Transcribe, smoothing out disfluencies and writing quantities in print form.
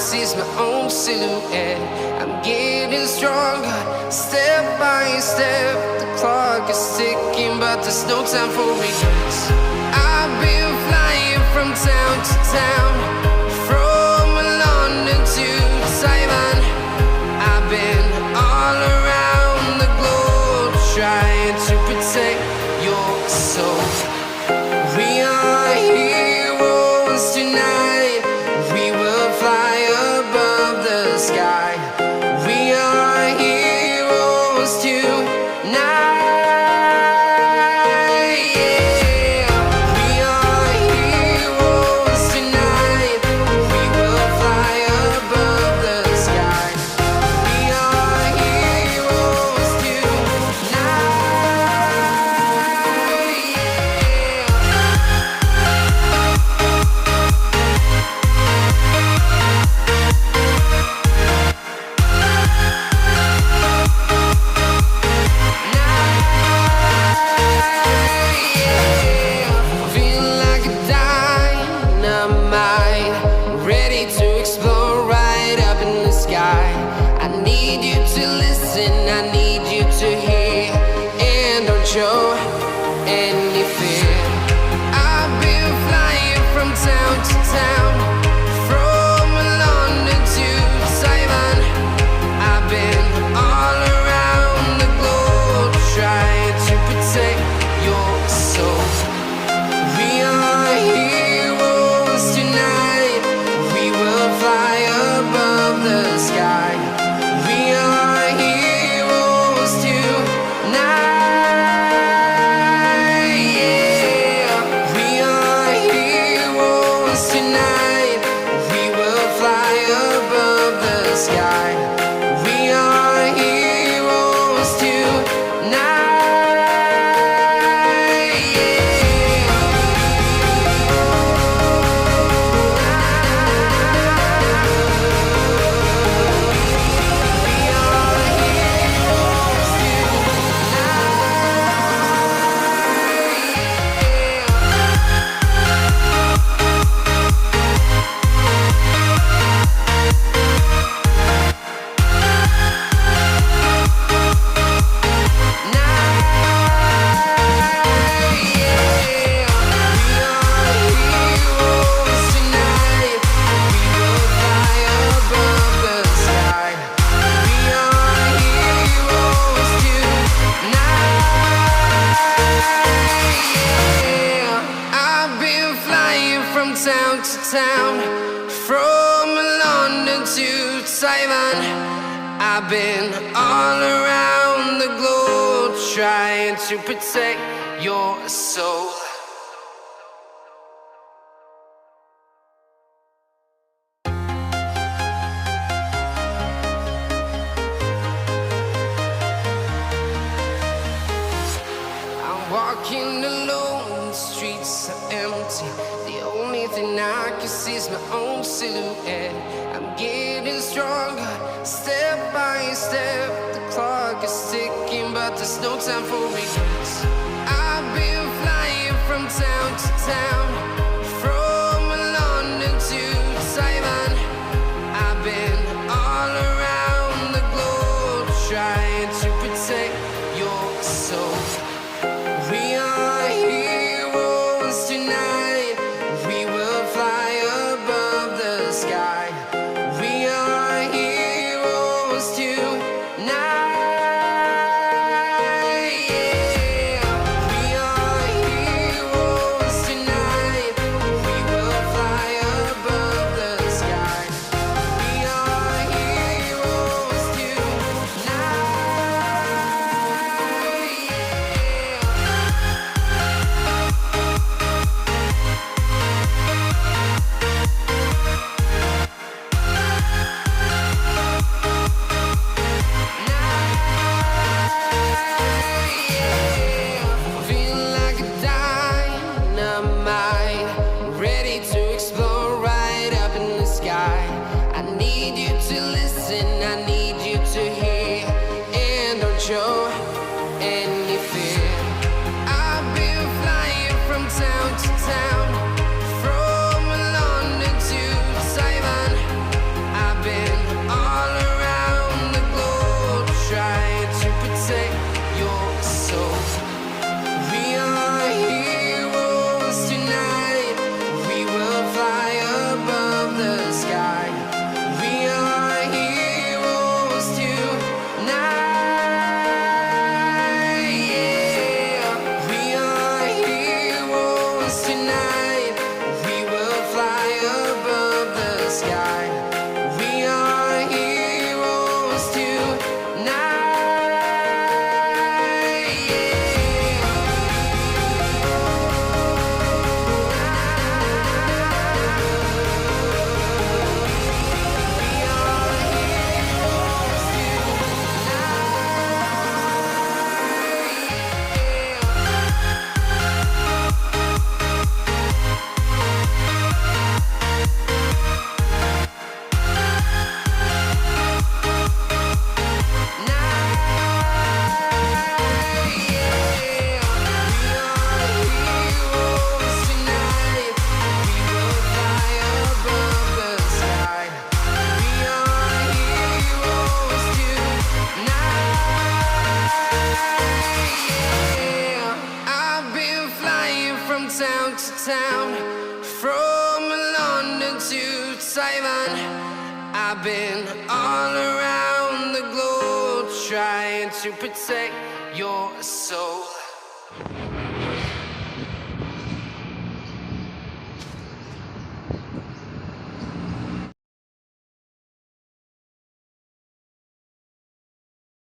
see's my own silhouette. I'm getting stronger, step by step. The clock is ticking, but there's no time for regrets. I've been flying from town to town, from London to Taiwan. I've been all around the globe, trying to protect your soul. We are heroes tonight. We will fly above the sky. We are heroes tonight. Yeah. We are heroes tonight. We will fly above the sky. We are heroes tonight. Feel like a dynamite, ready to explode right up in the sky. I need you to listen, I need you to hear, and don't show any fear. I've been flying from town to town, from London to Taiwan. I've been all around the globe, trying to protect your soul. We are heroes tonight. We will fly above the sky. We are heroes tonight. Yeah. We are heroes tonight. We will fly above the sky. We are heroes tonight. I've been flying from town to town, from London to Taiwan. I've been all around the globe, trying to protect your soul. I'm walking alone, the streets are empty. The only thing I can see is my own silhouette. I'm getting stronger, step by step. The clock is ticking, but there's no time for regrets. I've been flying from town to town, from London to Taiwan. I've been all around the globe, trying to protect your soul. We are heroes tonight. We will fly above the sky. We are heroes tonight. Yeah. We are heroes tonight. town, from London to Taiwan. I've been all around the globe trying to protect your soul.